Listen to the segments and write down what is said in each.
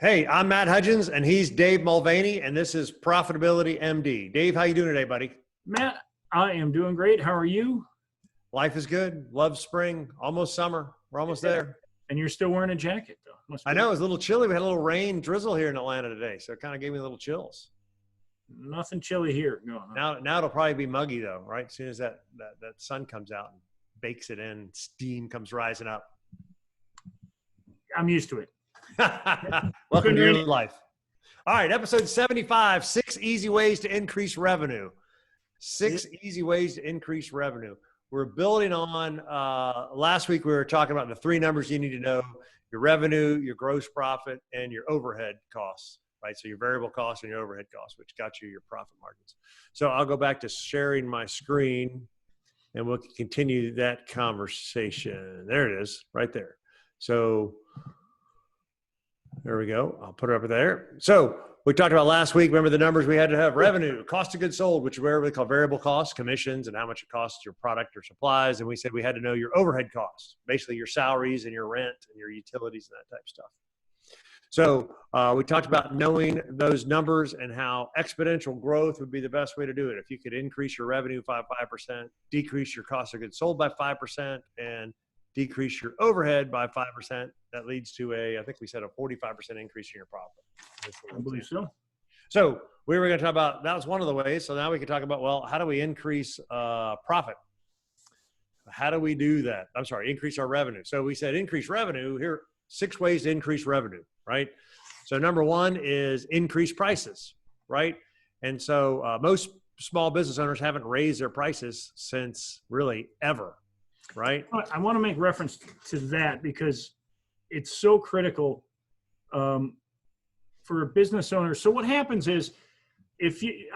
Hey, I'm Matt Hudgens, and he's Dave Mulvaney, and this is Profitability MD. Dave, how you doing today, buddy? Matt, I am doing great. How are you? Life is good. Love spring. Almost summer. We're almost there. And you're still wearing a jacket, though. I know. It was a little chilly. We had a little rain drizzle here in Atlanta today, so it kind of gave me a little chills. Nothing chilly here. No. Now it'll probably be muggy, though, right? As soon as that sun comes out and bakes it in, steam comes rising up. I'm used to it. Welcome to your life. All right, episode 75, 6 easy ways to increase revenue. 6 easy ways to increase revenue. We're building on, last week we were talking about the 3 numbers you need to know: your revenue, your gross profit, and your overhead costs, right? So your variable costs and your overhead costs, which got you your profit margins. So I'll go back to sharing my screen and we'll continue that conversation. There it is, right there. So there we go. I'll put it up there. So we talked about last week, remember the numbers we had to have: revenue, cost of goods sold, which is where we call variable costs, commissions, and how much it costs your product or supplies. And we said we had to know your overhead costs, basically your salaries and your rent and your utilities and that type of stuff. So we talked about knowing those numbers and how exponential growth would be the best way to do it. If you could increase your revenue by 5%, decrease your cost of goods sold by 5%, and decrease your overhead by 5%, that leads to I think we said a 45% increase in your profit. I believe so. So we were going to talk about, that was one of the ways. So now we can talk about, well, how do we increase profit? How do we do that? I'm sorry, increase our revenue. So we said increase revenue. Here, 6 ways to increase revenue, right? So number 1 is increase prices, right? And so most small business owners haven't raised their prices since really ever. Right. I want to make reference to that because it's so critical for a business owner. So what happens is, I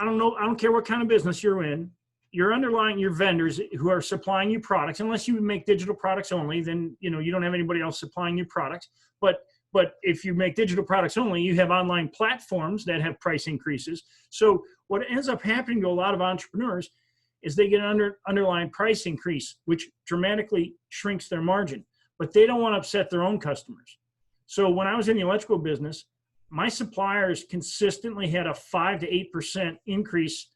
don't care what kind of business you're in, your vendors who are supplying you products, unless you make digital products only, then, you don't have anybody else supplying you products. But if you make digital products only, you have online platforms that have price increases. So what ends up happening to a lot of entrepreneurs is they get an underlying price increase, which dramatically shrinks their margin, but they don't want to upset their own customers. So when I was in the electrical business, my suppliers consistently had a 5 to 8% increase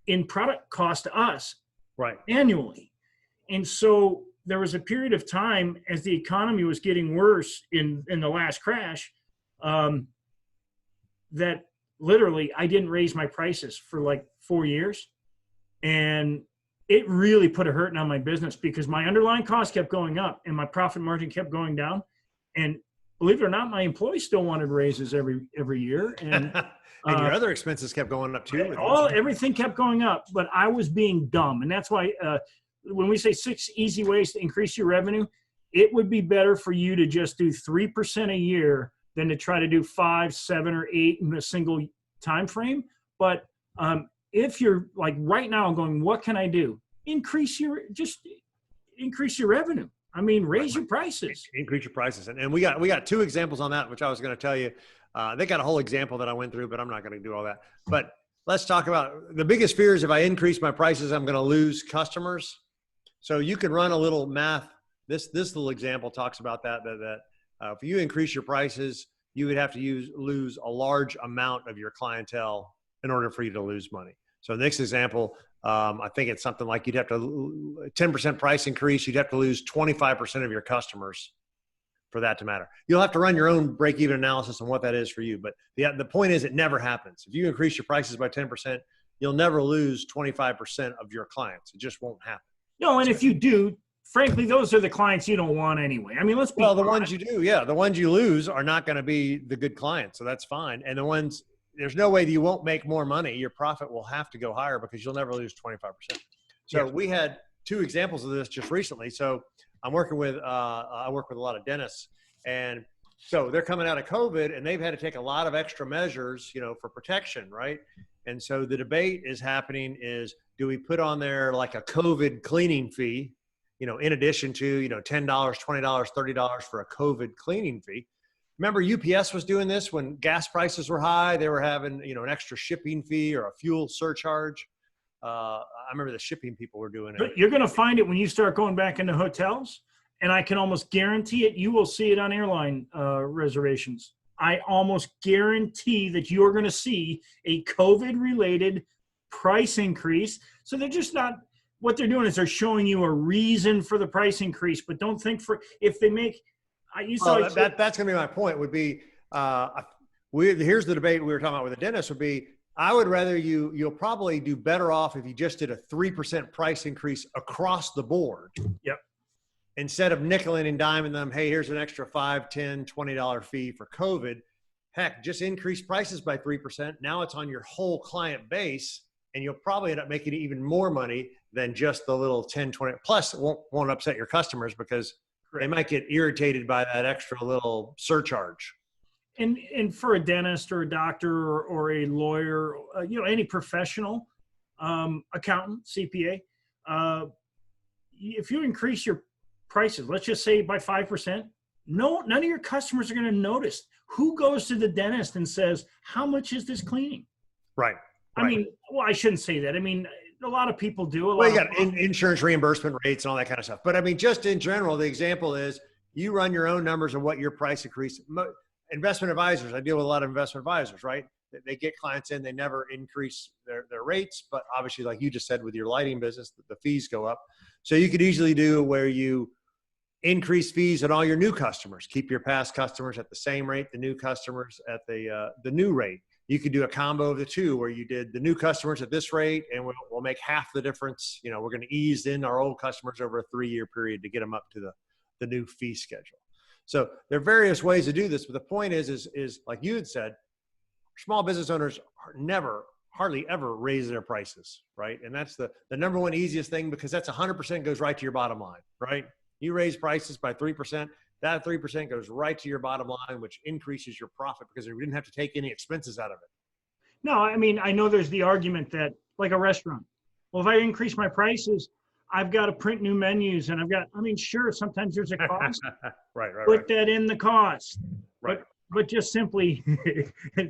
in product cost to us, right, annually. And so there was a period of time as the economy was getting worse in the last crash, that literally I didn't raise my prices for like 4 years. And it really put a hurting on my business because my underlying costs kept going up and my profit margin kept going down. And believe it or not, my employees still wanted raises every year. And, and your other expenses kept going up too. Everything kept going up, but I was being dumb. And that's why when we say 6 easy ways to increase your revenue, it would be better for you to just do 3% a year than to try to do 5, 7, or 8 in a single time frame. But if you're like right now going, what can I do? Increase your revenue. I mean, raise your prices. Increase your prices. And we got 2 examples on that, which I was going to tell you. They got a whole example that I went through, but I'm not going to do all that. But let's talk about the biggest fear is if I increase my prices, I'm going to lose customers. So you can run a little math. This little example talks about that if you increase your prices, you would have to lose a large amount of your clientele in order for you to lose money. So the next example, I think it's something like you'd have to 10% price increase. You'd have to lose 25% of your customers for that to matter. You'll have to run your own break-even analysis on what that is for you. But the point is it never happens. If you increase your prices by 10%, you'll never lose 25% of your clients. It just won't happen. No, and if you do, frankly, those are the clients you don't want anyway. I mean, the ones you do, yeah. The ones you lose are not going to be the good clients. So that's fine. And the ones, there's no way that you won't make more money. Your profit will have to go higher because you'll never lose 25%. So we had 2 examples of this just recently. So I work with a lot of dentists, and so they're coming out of COVID and they've had to take a lot of extra measures, for protection. Right. And so the debate is happening is, do we put on there like a COVID cleaning fee, in addition to, $10, $20, $30 for a COVID cleaning fee? Remember UPS was doing this when gas prices were high. They were having, an extra shipping fee or a fuel surcharge. I remember the shipping people were doing it. You're going to find it when you start going back into hotels, and I can almost guarantee it. You will see it on airline reservations. I almost guarantee that you're going to see a COVID-related price increase. So they're just not, what they're doing is they're showing you a reason for the price increase, but don't think for, if they make, that's going to be my point would be, here's the debate we were talking about with the dentist would be, I would rather you'll probably do better off if you just did a 3% price increase across the board. Yep. Instead of nickeling and diming them, hey, here's an extra $5, $10, $20 fee for COVID. Heck, just increase prices by 3%. Now it's on your whole client base, and you'll probably end up making even more money than just the little 10, 20. Plus, it won't upset your customers because they might get irritated by that extra little surcharge. And for a dentist or a doctor or a lawyer, any professional, accountant, CPA, if you increase your prices, let's just say by 5%, none of your customers are going to notice. Who goes to the dentist and says, how much is this cleaning? Right. I mean, well, I shouldn't say that. I mean, a lot of people do. Well, you got insurance reimbursement rates and all that kind of stuff. But I mean, just in general, the example is you run your own numbers of what your price increase. Investment advisors, I deal with a lot of investment advisors, right? They get clients in, they never increase their rates, but obviously, like you just said, with your lighting business, the fees go up. So you could easily do where you increase fees on all your new customers, keep your past customers at the same rate, the new customers at the new rate. You could do a combo of the two where you did the new customers at this rate and we'll make half the difference. We're going to ease in our old customers over a 3-year period to get them up to the new fee schedule. So there are various ways to do this, but the point is like you had said, small business owners hardly ever raise their prices, right? And that's the number one easiest thing because that's 100% goes right to your bottom line, right? You raise prices by 3%, that 3% goes right to your bottom line, which increases your profit because you didn't have to take any expenses out of it. No, I mean, I know there's the argument that like a restaurant, well, if I increase my prices, I've got to print new menus and sure, sometimes there's a cost. Right. Put that in the cost. Right. But just simply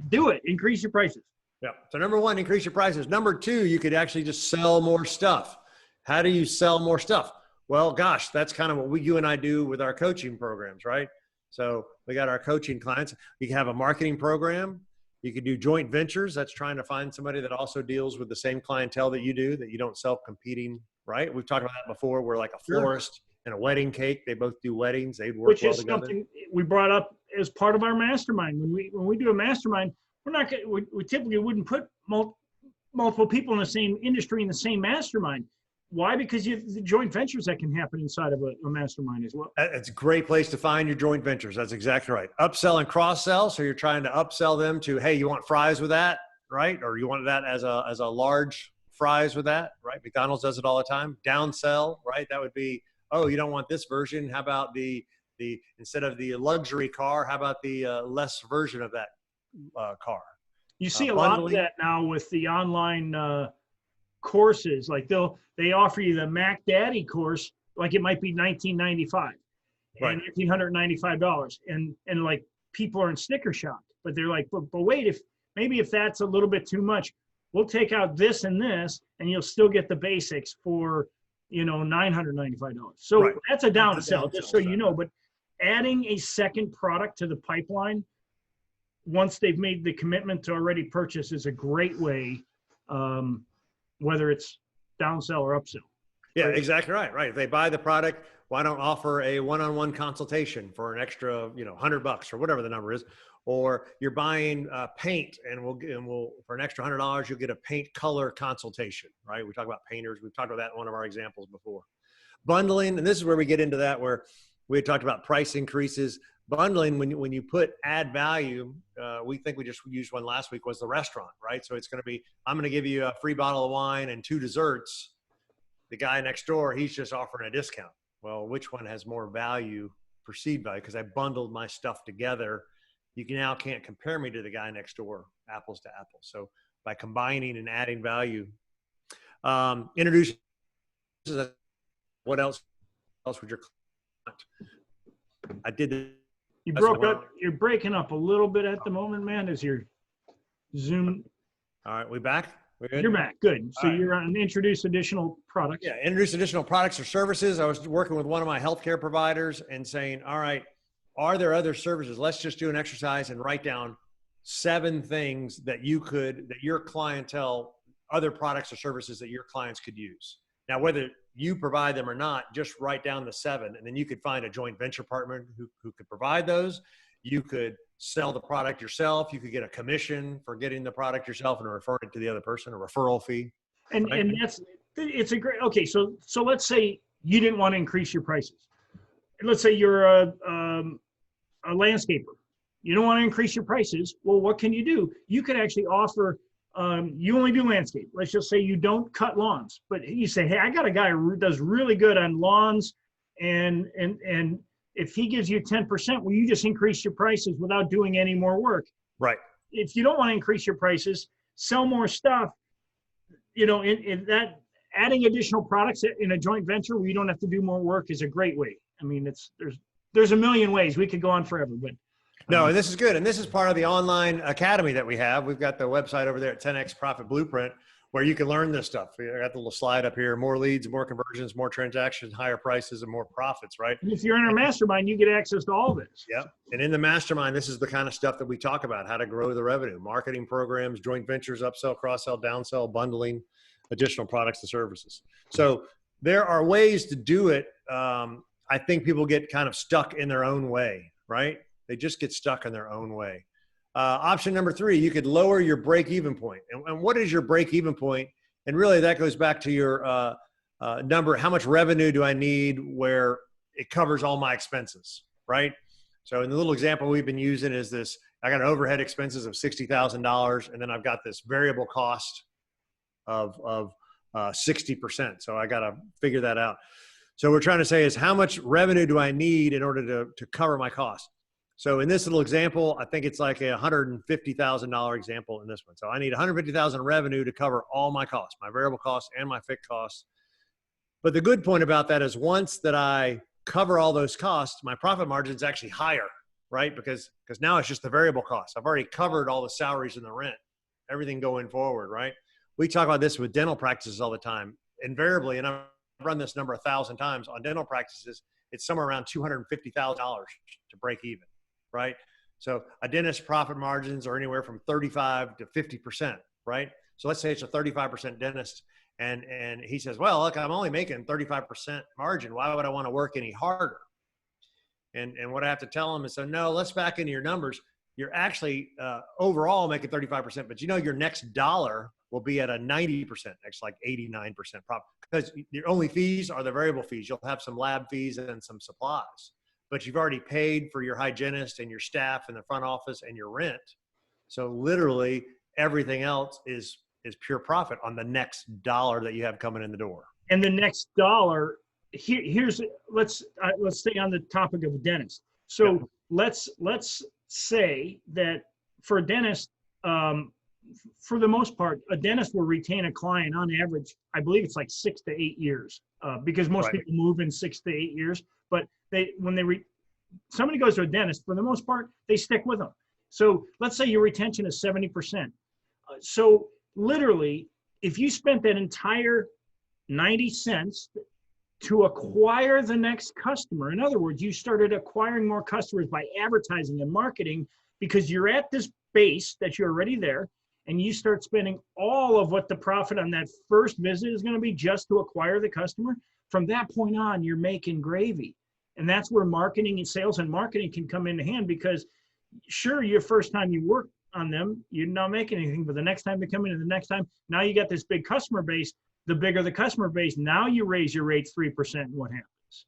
do it. Increase your prices. Yeah. So number one, increase your prices. Number two, you could actually just sell more stuff. How do you sell more stuff? Well, gosh, that's kind of what you and I do with our coaching programs, right? So we got our coaching clients. You can have a marketing program. You could do joint ventures. That's trying to find somebody that also deals with the same clientele that you do, that you don't sell competing, right? We've talked about that before. We're like a florist and a wedding cake. They both do weddings. They'd work Which well is together. Something we brought up as part of our mastermind. When we do a mastermind, we typically wouldn't put multiple people in the same industry in the same mastermind. Why? Because you have the joint ventures that can happen inside of a mastermind as well. It's a great place to find your joint ventures. That's exactly right. Upsell and cross-sell. So you're trying to upsell them to, hey, you want fries with that, right? Or you want that as a large fries with that, right? McDonald's does it all the time. Downsell, right? That would be, oh, you don't want this version. How about the instead of the luxury car, how about the less version of that car? You see a lot of that now with the online courses. Like they offer you the Mac Daddy course, like it might be $19.95 and $1,895, and like people are in sticker shock, but they're like, but wait, if that's a little bit too much, we'll take out this and this, and you'll still get the basics for $995. So that's a downsell, just so you know. But adding a second product to the pipeline once they've made the commitment to already purchase is a great way. Whether it's downsell or upsell. Yeah, exactly right. Right. If they buy the product, why don't offer a one-on-one consultation for an extra, $100 or whatever the number is, or you're buying paint and we'll for an extra $100, you'll get a paint color consultation, right? We talk about painters. We've talked about that in one of our examples before. Bundling. And this is where we get into that, where we had talked about price increases. Bundling, when you put add value, we think we just used one last week, was the restaurant, right? So it's going to be, I'm going to give you a free bottle of wine and 2 desserts. The guy next door, he's just offering a discount. Well, which one has more value, perceived value? Because I bundled my stuff together. You now can't compare me to the guy next door, apples to apples. So by combining and adding value, introduce what else would your client? I did this. You're breaking up a little bit at the moment, man, as you're Zoom. All right, we back? We're good? You're back. Good. So you're on introduce additional products. Yeah, introduce additional products or services. I was working with one of my healthcare providers and saying, all right, are there other services? Let's just do an exercise and write down 7 things that your clientele, other products or services that your clients could use. Now, whether you provide them or not, just write down the 7, and then you could find a joint venture partner who could provide those. You could sell the product yourself. You could get a commission for getting the product yourself and refer it to the other person, a referral fee. And right? and it's a great, okay. So let's say you didn't want to increase your prices. And let's say you're a landscaper. You don't want to increase your prices. Well, what can you do? You could actually offer, you only do landscape. Let's just say you don't cut lawns, but you say, hey, I got a guy who does really good on lawns, and if he gives you 10%, well, you just increase your prices without doing any more work. Right. If you don't want to increase your prices, sell more stuff. In that, adding additional products in a joint venture where you don't have to do more work is a great way. I mean, there's a million ways. We could go on forever, but. No, and this is good. And this is part of the online academy that we have. We've got the website over there at 10X Profit Blueprint, where you can learn this stuff. I got the little slide up here: more leads, more conversions, more transactions, higher prices, and more profits, right? And if you're in our mastermind, you get access to all this. Yeah. And in the mastermind, this is the kind of stuff that we talk about: how to grow the revenue, marketing programs, joint ventures, upsell, cross-sell, downsell, bundling, additional products and services. So there are ways to do it. I think people get kind of stuck in their own way, right? They just get stuck in their own way. Option number 3, you could lower your break-even point. And what is your break-even point? And really that goes back to your number. How much revenue do I need where it covers all my expenses, right? So in the little example we've been using is this: I got an overhead expenses of $60,000, and then I've got this variable cost of 60%. So I got to figure that out. So we're trying to say is, how much revenue do I need in order to cover my costs? So in this little example, I think it's like a $150,000 example in this one. So I need $150,000 revenue to cover all my costs, my variable costs and my fixed costs. But the good point about that is, once that I cover all those costs, my profit margin is actually higher, right? Because now it's just the variable costs. I've already covered all the salaries and the rent, everything going forward, right? We talk about this with dental practices all the time. Invariably, and I've run this number 1,000 times on dental practices, it's somewhere around $250,000 to break even. Right? So a dentist profit margins are anywhere from 35 to 50%, right? So let's say it's a 35% dentist, and he says, well, look, I'm only making 35% margin. Why would I want to work any harder? And what I have to tell him is, so no, let's back into your numbers. You're actually overall making 35%, but your next dollar will be at a 90%, next like 89% profit, because your only fees are the variable fees. You'll have some lab fees and some supplies, but you've already paid for your hygienist and your staff and the front office and your rent. So literally everything else is pure profit on the next dollar that you have coming in the door. And the next dollar, let's stay on the topic of a dentist. So yeah. let's say that for a dentist, for the most part, a dentist will retain a client on average, I believe it's like 6 to 8 years, because most people move in 6 to 8 years. But somebody goes to a dentist, for the most part, they stick with them. So let's say your retention is 70%. So literally, if you spent that entire 90 cents to acquire the next customer, in other words, you started acquiring more customers by advertising and marketing, because you're at this base that you're already there, and you start spending all of what the profit on that first visit is going to be just to acquire the customer. From that point on, you're making gravy. And that's where marketing and sales and marketing can come into hand, because sure, your first time you work on them, you're not making anything, but the next time they come in and the next time, now you got this big customer base. The bigger the customer base, now you raise your rates 3%, and what happens?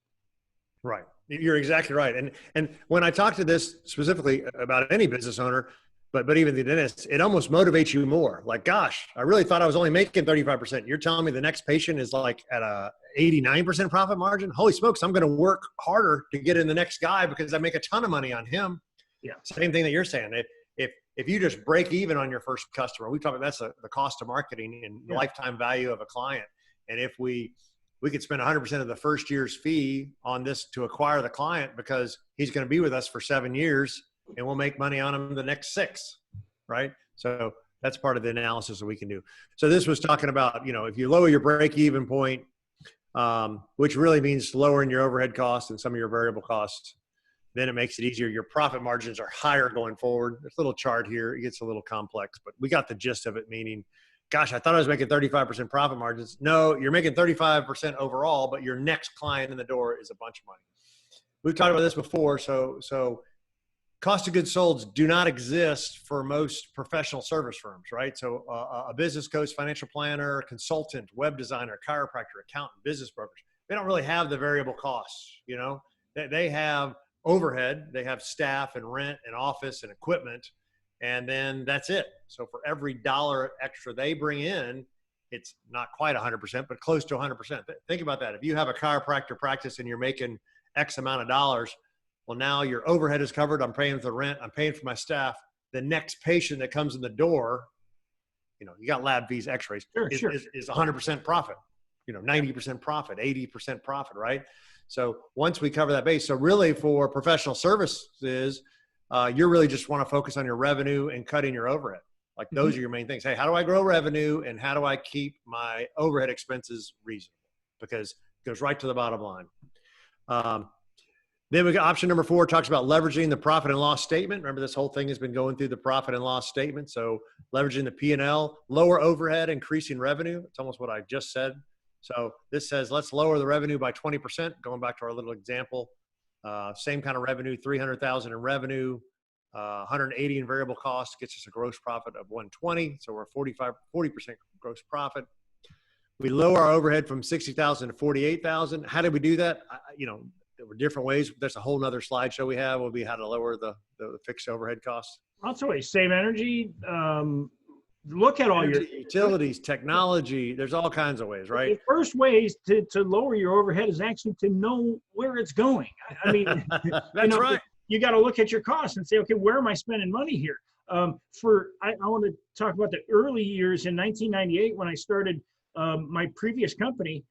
Right. You're exactly right. And when I talk to this specifically about any business owner, but even the dentist, it almost motivates you more. Like, gosh, I really thought I was only making 35%. You're telling me the next patient is like at a 89% profit margin? Holy smokes, I'm going to work harder to get in the next guy because I make a ton of money on him. Yeah. Same thing that you're saying. If you just break even on your first customer, we talk about that's the cost of marketing and the lifetime value of a client. And if we could spend 100% of the first year's fee on this to acquire the client, because he's going to be with us for 7 years, and we'll make money on him the next 6, right? So that's part of the analysis that we can do. So this was talking about, if you lower your break-even point, which really means lowering your overhead costs and some of your variable costs, then it makes it easier. Your profit margins are higher going forward. There's a little chart here. It gets a little complex, but we got the gist of it, meaning, gosh, I thought I was making 35% profit margins. No, you're making 35% overall, but your next client in the door is a bunch of money. We've talked about this before. So cost of goods sold do not exist for most professional service firms, right? So a business coach, financial planner, consultant, web designer, chiropractor, accountant, business brokers, they don't really have the variable costs, you know? They have overhead, they have staff and rent and office and equipment, and then that's it. So for every dollar extra they bring in, it's not quite 100%, but close to 100%. Think about that. If you have a chiropractor practice and you're making X amount of dollars, well, now your overhead is covered. I'm paying for the rent. I'm paying for my staff. The next patient that comes in the door, you know, you got lab fees, x-rays, is 100% profit, you know, 90% profit, 80% profit, right? So once we cover that base, so really for professional services, you really just want to focus on your revenue and cutting your overhead. Like those are your main things. Hey, how do I grow revenue and how do I keep my overhead expenses reasonable? Because it goes right to the bottom line. Then we got option number 4, talks about leveraging the profit and loss statement. Remember, this whole thing has been going through the profit and loss statement. So leveraging the P&L, lower overhead, increasing revenue. It's almost what I just said. So this says, let's lower the revenue by 20%. Going back to our little example, same kind of revenue, 300,000 in revenue, 180 in variable costs gets us a gross profit of 120. So we're 40% gross profit. We lower our overhead from 60,000 to 48,000. How did we do that? You know, there were different ways. There's a whole nother slideshow we have will be how to lower the fixed overhead costs. Lots of ways. Save energy. Look at all your utilities, technology. There's all kinds of ways, right? The first ways to lower your overhead is actually to know where it's going. I mean, that's right. You got to look at your costs and say, okay, where am I spending money here? I want to talk about the early years in 1998 when I started my previous company.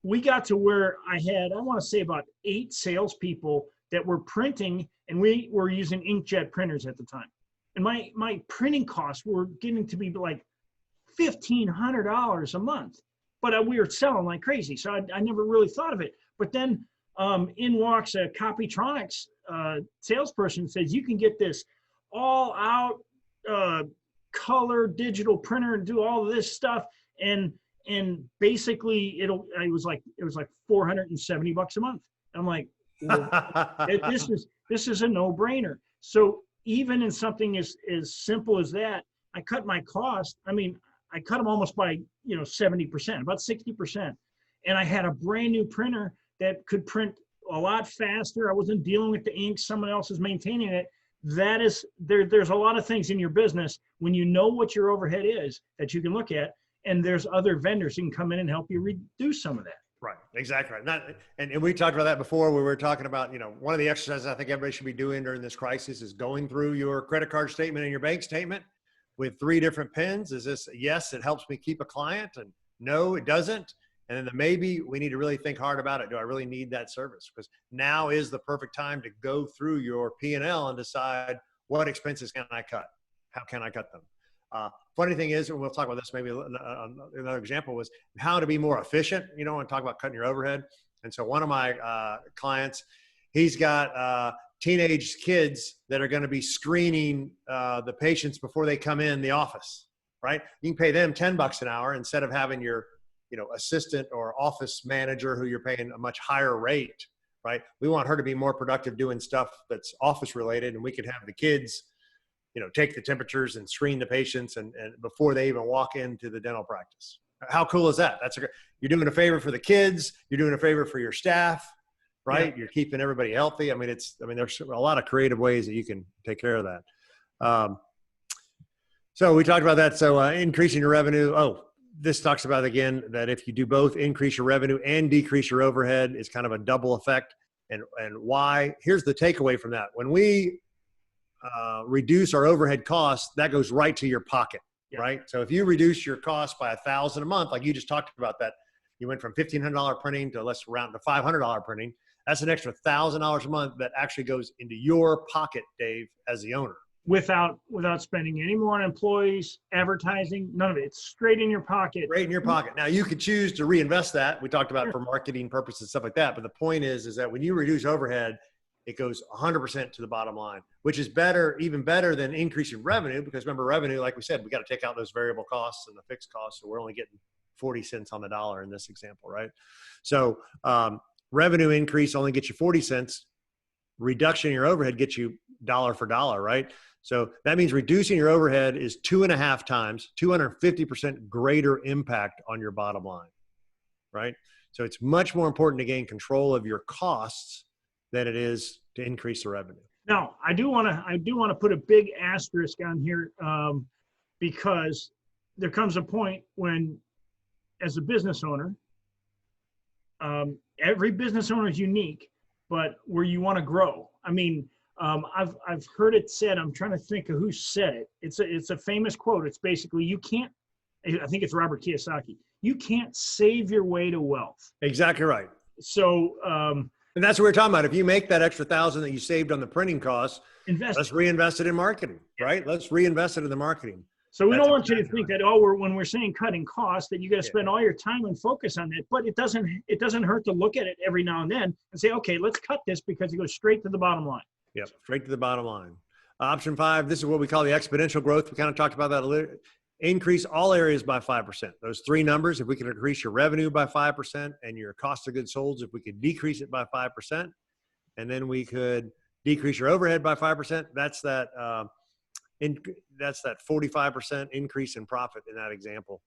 We got to where I want to say about 8 salespeople that were printing, and we were using inkjet printers at the time. And my printing costs were getting to be like $1,500 a month, but we were selling like crazy. So I never really thought of it. But then in walks a Copytronics salesperson and says, you can get this all out color digital printer and do all of this stuff. And basically it was like $470 a month. I'm like, well, this is a no-brainer. So even in something as simple as that, I cut my cost. I mean, I cut them almost by 70%, about 60%. And I had a brand new printer that could print a lot faster. I wasn't dealing with the ink. Someone else is maintaining it. That is, there's a lot of things in your business when you know what your overhead is that you can look at, and there's other vendors who can come in and help you reduce some of that. Right, exactly right. And we talked about that before. We were talking about, one of the exercises I think everybody should be doing during this crisis is going through your credit card statement and your bank statement with 3 different pins. Is this yes, it helps me keep a client, and no, it doesn't? And then maybe we need to really think hard about it. Do I really need that service? Because now is the perfect time to go through your P&L and decide what expenses can I cut? How can I cut them? Funny thing is, and we'll talk about this, maybe another example was how to be more efficient, and talk about cutting your overhead. And so one of my clients, he's got teenage kids that are going to be screening the patients before they come in the office, right? You can pay them $10 an hour instead of having your assistant or office manager who you're paying a much higher rate, right? We want her to be more productive doing stuff that's office related, and we could have the kids take the temperatures and screen the patients and before they even walk into the dental practice. How cool is that? You're doing a favor for the kids. You're doing a favor for your staff, right? Yeah. You're keeping everybody healthy. There's a lot of creative ways that you can take care of that. So we talked about that. So increasing your revenue. Oh, this talks about, again, that if you do both increase your revenue and decrease your overhead, it's kind of a double effect. And why? Here's the takeaway from that. When we reduce our overhead costs, that goes right to your pocket, right? So if you reduce your cost by $1,000 a month, like you just talked about that, you went from $1,500 printing to let's round to $500 printing. That's an extra $1,000 a month that actually goes into your pocket, Dave, as the owner. Without spending any more on employees, advertising, none of it. It's straight in your pocket. Straight in your pocket. Now you could choose to reinvest that. We talked about for marketing purposes, stuff like that. But the point is that when you reduce overhead, it goes 100% to the bottom line, which is better, even better than increasing revenue, because remember, revenue, like we said, we got to take out those variable costs and the fixed costs. So we're only getting 40 cents on the dollar in this example, right? So revenue increase only gets you 40 cents. Reduction in your overhead gets you dollar for dollar, right? So that means reducing your overhead is 2.5 times, 250% greater impact on your bottom line, right? So it's much more important to gain control of your costs than it is to increase the revenue. Now, I do want to put a big asterisk on here because there comes a point when, as a business owner, every business owner is unique, but where you want to grow. I mean, I've heard it said. I'm trying to think of who said it. It's a famous quote. It's basically, you can't. I think it's Robert Kiyosaki. You can't save your way to wealth. Exactly right. So, and that's what we're talking about. If you make that extra $1,000 that you saved on the printing costs, invest. Let's reinvest it in marketing, right? Let's reinvest it in the marketing. So we don't want you to think that, oh, when we're saying cutting costs, that you got to spend all your time and focus on that. But it doesn't hurt to look at it every now and then and say, okay, let's cut this, because it goes straight to the bottom line. Yep, straight to the bottom line. Option 5, this is what we call the exponential growth. We kind of talked about that a little. Increase all areas by 5%. Those 3 numbers, if we can increase your revenue by 5% and your cost of goods sold, if we could decrease it by 5%, and then we could decrease your overhead by 5%, that's that 45% increase in profit in that example.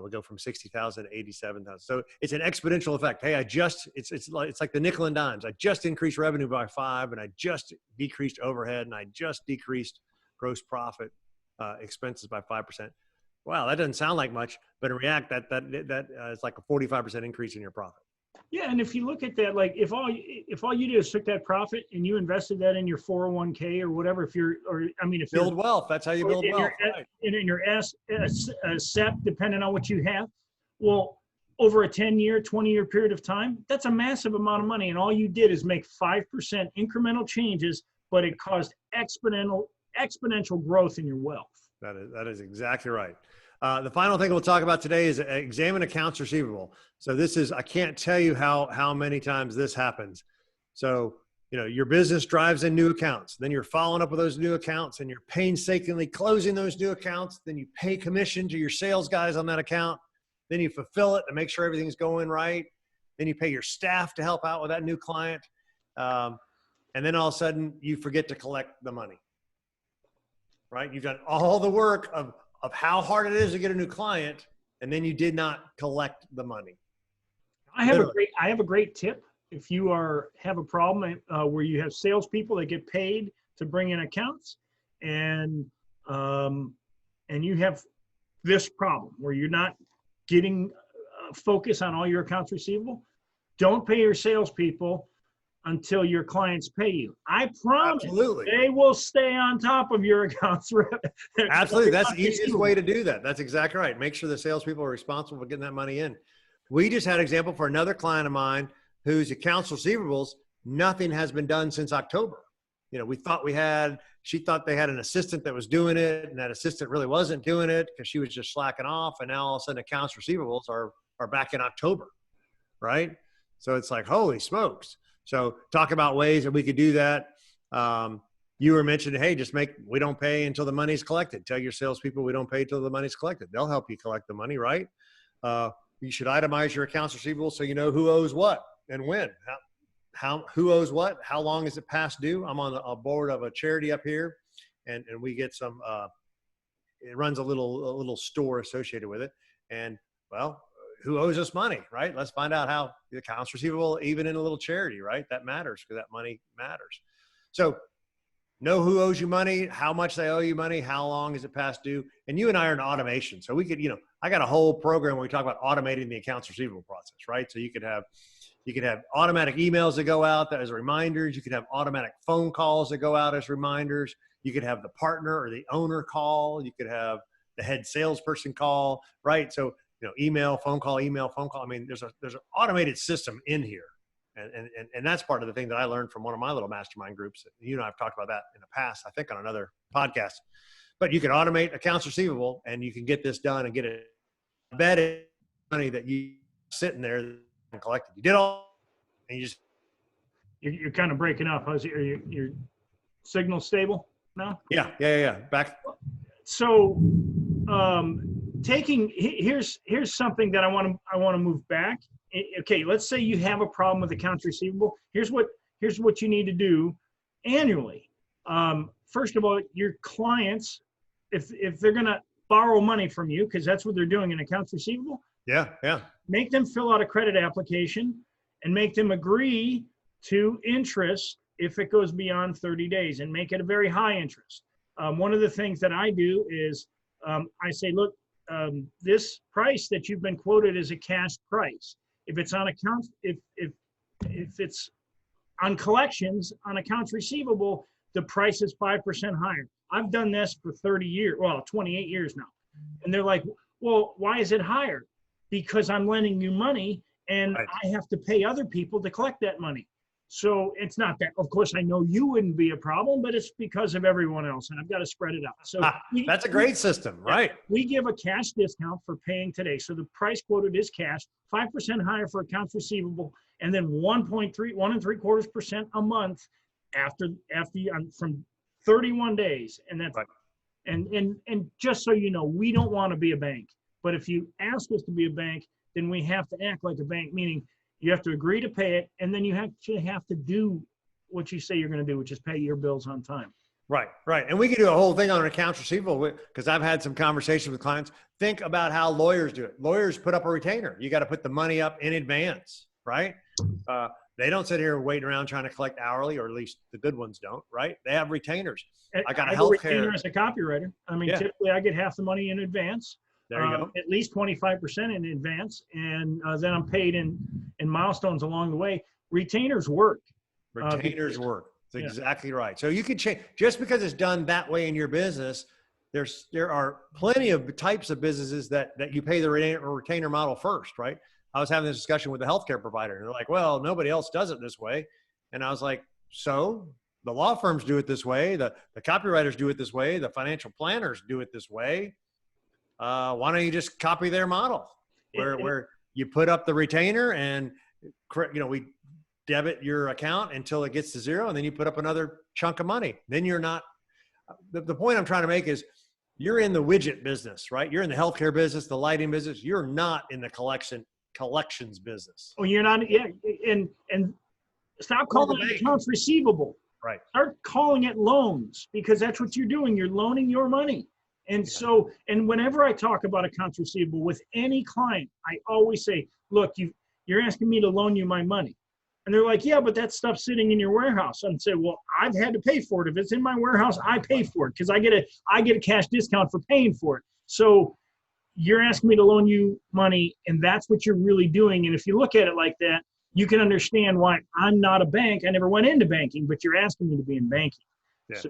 We go from 60,000 to 87,000. So it's an exponential effect. Hey, it's like the nickel and dimes. I just increased revenue by 5, and I just decreased overhead, and I just decreased gross profit expenses by 5%. Wow, that doesn't sound like much, but in react, that is like a 45% increase in your profit. Yeah, and if you look at that, like if all you did is took that profit and you invested that in your 401k or whatever, if you build wealth, that's how you build wealth. Right. And in your SEP, depending on what you have, well, over a 10-year, 20-year period of time, that's a massive amount of money, and all you did is make 5% incremental changes, but it caused exponential growth in your wealth. That is exactly right. The final thing we'll talk about today is examine accounts receivable. So this is, I can't tell you how many times this happens. So, your business drives in new accounts. Then you're following up with those new accounts, and you're painstakingly closing those new accounts. Then you pay commission to your sales guys on that account. Then you fulfill it to make sure everything's going right. Then you pay your staff to help out with that new client. And then all of a sudden you forget to collect the money, right? You've done all the work of how hard it is to get a new client, and then you did not collect the money. I have a great tip. If you have a problem where you have salespeople that get paid to bring in accounts, and you have this problem where you're not getting focus on all your accounts receivable, don't pay your salespeople until your clients pay you. I promise they will stay on top of your accounts. Absolutely. That's the easiest way to do that. That's exactly right. Make sure the salespeople are responsible for getting that money in. We just had an example for another client of mine whose accounts receivables, nothing has been done since October. She thought they had an assistant that was doing it, and that assistant really wasn't doing it because she was just slacking off. And now all of a sudden accounts receivables are back in October, right? So it's like, holy smokes. So talk about ways that we could do that. You were mentioning, hey, we don't pay until the money's collected. Tell your salespeople we don't pay until the money's collected. They'll help you collect the money, right? You should itemize your accounts receivable so you know who owes what and when. Who owes what? How long is it past due? I'm on a board of a charity up here, and we get some. It runs a little store associated with it, and well, who owes us money, right? Let's find out how the accounts receivable, even in a little charity, right? That matters because that money matters. So know who owes you money, how much they owe you money, how long is it past due. And you and I are in automation. So we could, I got a whole program where we talk about automating the accounts receivable process, right? So you could have automatic emails that go out as reminders. You could have automatic phone calls that go out as reminders. You could have the partner or the owner call. You could have the head salesperson call, right? So, email, phone call. I mean, there's an automated system in here. And that's part of the thing that I learned from one of my little mastermind groups. You and I have talked about that in the past, I think on another podcast. But you can automate accounts receivable, and you can get this done and get it vetted money that you sitting there and collected. You did all, and You're kind of breaking up. How's your signal stable now? Yeah. Back. So, here's something that I want to move back. Okay, let's say you have a problem with accounts receivable. Here's what you need to do annually. First of all, your clients, if they're going to borrow money from you, because that's what they're doing in accounts receivable. Yeah. Make them fill out a credit application and make them agree to interest if it goes beyond 30 days, and make it a very high interest. One of the things that I do is I say, look, this price that you've been quoted is a cash price. If it's on accounts, if it's on collections on accounts receivable, the price is 5% higher. I've done this for 30 years, well, 28 years now. And they're like, well, why is it higher? Because I'm lending you money and Right. I have to pay other people to collect that money. So it's not that, of course, I know you wouldn't be a problem, but it's because of everyone else, and I've got to spread it out. So that's a great system, right? We give a cash discount for paying today. So the price quoted is cash, 5% higher for accounts receivable, and then 1.3% a month after from 31 days. And that's right. And just so you know, we don't want to be a bank, but if you ask us to be a bank, then we have to act like a bank, meaning you have to agree to pay it, and then you actually have to do what you say you're going to do, which is pay your bills on time. Right. And we can do a whole thing on accounts receivable, because I've had some conversations with clients. Think about how lawyers do it. Lawyers put up a retainer. You got to put the money up in advance, right? They don't sit here waiting around trying to collect hourly, or at least the good ones don't, right? They have retainers. I got a healthcare retainer as a copywriter. I mean, typically I get half the money in advance. There you go. At least 25% in advance, and then I'm paid in milestones along the way. Retainers work. Retainers work. That's exactly right. So you can change, just because it's done that way in your business. There are plenty of types of businesses that you pay the retainer model first, right? I was having this discussion with the healthcare provider, and they're like, well, nobody else does it this way. And I was like, so the law firms do it this way. The copywriters do it this way. The financial planners do it this way. Why don't you just copy their model where you put up the retainer and, we debit your account until it gets to zero, and then you put up another chunk of money. Then you're not, the point I'm trying to make is you're in the widget business, right? You're in the healthcare business, the lighting business. You're not in the collections business. Oh, you're not. Yeah. And stop calling it accounts receivable. Right. Start calling it loans, because that's what you're doing. You're loaning your money. And so, and whenever I talk about accounts receivable with any client, I always say, look, you're asking me to loan you my money. And they're like, yeah, but that stuff's sitting in your warehouse. And say, well, I've had to pay for it. If it's in my warehouse, I pay for it, because I get a cash discount for paying for it. So you're asking me to loan you money, and that's what you're really doing. And if you look at it like that, you can understand why I'm not a bank. I never went into banking, but you're asking me to be in banking. Yeah. So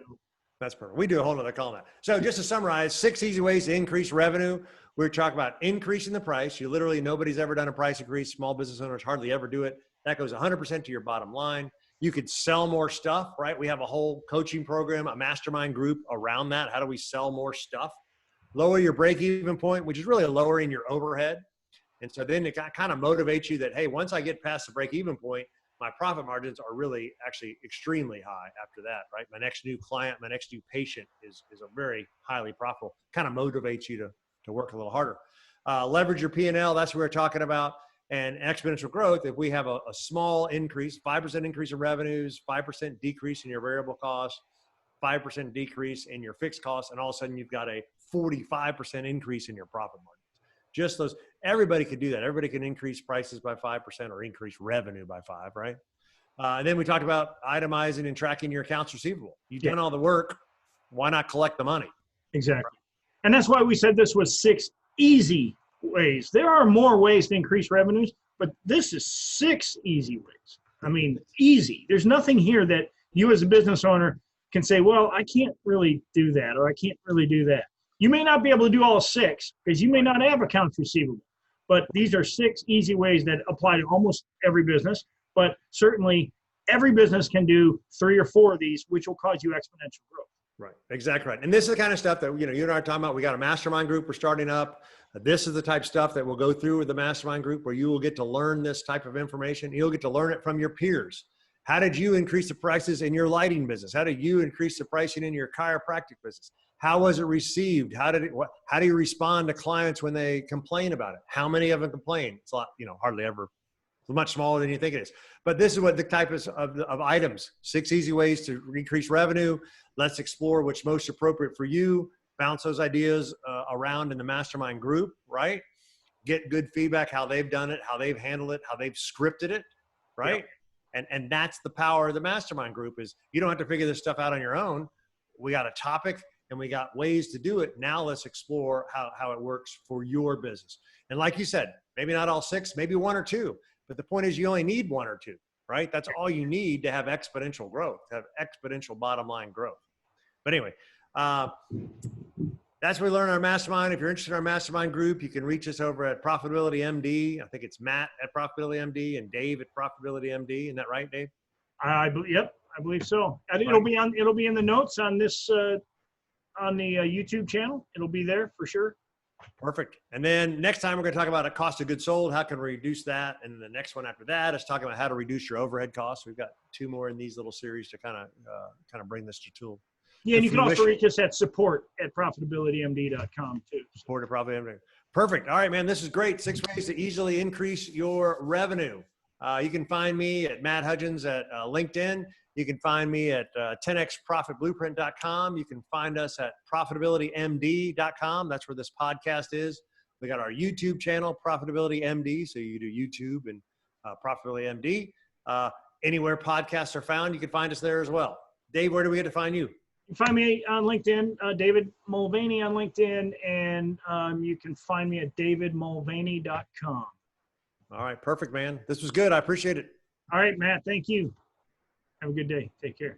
that's perfect. We do a whole nother call on that. So just to summarize, 6 easy ways to increase revenue. We're talking about increasing the price. Nobody's ever done a price increase. Small business owners hardly ever do it. That goes 100% to your bottom line. You could sell more stuff, right? We have a whole coaching program, a mastermind group around that. How do we sell more stuff? Lower your break-even point, which is really lowering your overhead. And so then it kind of motivates you that, hey, once I get past the break-even point, my profit margins are really actually extremely high after that, right? My next new client, my next new patient is a very highly profitable, kind of motivates you to work a little harder. Leverage your P&L, that's what we're talking about. And exponential growth, if we have a small increase, 5% increase in revenues, 5% decrease in your variable costs, 5% decrease in your fixed costs, and all of a sudden you've got a 45% increase in your profit margins. Just those, everybody could do that. Everybody can increase prices by 5% or increase revenue by 5%, right? And then we talked about itemizing and tracking your accounts receivable. You've done all the work. Why not collect the money? Exactly. And that's why we said this was 6 easy ways. There are more ways to increase revenues, but this is 6 easy ways. I mean, easy. There's nothing here that you as a business owner can say, well, I can't really do that, or I can't really do that. You may not be able to do all 6 because you may not have accounts receivable, but these are 6 easy ways that apply to almost every business. But certainly every business can do 3 or 4 of these, which will cause you exponential growth. Right. Exactly right. And this is the kind of stuff that, you and I are talking about. We got a mastermind group we're starting up. This is the type of stuff that we'll go through with the mastermind group, where you will get to learn this type of information. You'll get to learn it from your peers. How did you increase the prices in your lighting business? How did you increase the pricing in your chiropractic business? How was it received? How do you respond to clients when they complain about it? How many of them complain? It's a lot, hardly ever. It's much smaller than you think it is. But this is what the type of items, 6 easy ways to increase revenue. Let's explore which most appropriate for you. Bounce those ideas around in the mastermind group, right? Get good feedback, how they've done it, how they've handled it, how they've scripted it, right? Yep. And that's the power of the mastermind group is you don't have to figure this stuff out on your own. We got a topic and we got ways to do it. Now let's explore how it works for your business. And like you said, maybe not all 6, maybe 1 or 2, but the point is you only need 1 or 2, right? That's all you need to have exponential growth, to have exponential bottom line growth. But anyway, that's what we learn in our mastermind. If you're interested in our mastermind group, you can reach us over at Profitability MD. I think it's Matt at Profitability MD and Dave at Profitability MD. Isn't that right, Dave? Yep, I believe so. It'll be in the notes on this on the YouTube channel. It'll be there for sure. Perfect. And then next time we're going to talk about a cost of goods sold. How can we reduce that? And the next one after that is talking about how to reduce your overhead costs. We've got 2 more in these little series to kind of bring this to tool. Yeah, and you can also reach us at support@profitabilitymd.com too. Support at Profitability MD. Perfect. All right, man. This is great. 6 ways to easily increase your revenue. You can find me at Matt Hudgens at LinkedIn. You can find me at 10xprofitblueprint.com. You can find us at profitabilitymd.com. That's where this podcast is. We got our YouTube channel, Profitability MD. So you do YouTube and Profitability MD. Anywhere podcasts are found, you can find us there as well. Dave, where do we get to find you? You can find me on LinkedIn, David Mulvaney on LinkedIn, and you can find me at davidmulvaney.com. All right. Perfect, man. This was good. I appreciate it. All right, Matt. Thank you. Have a good day. Take care.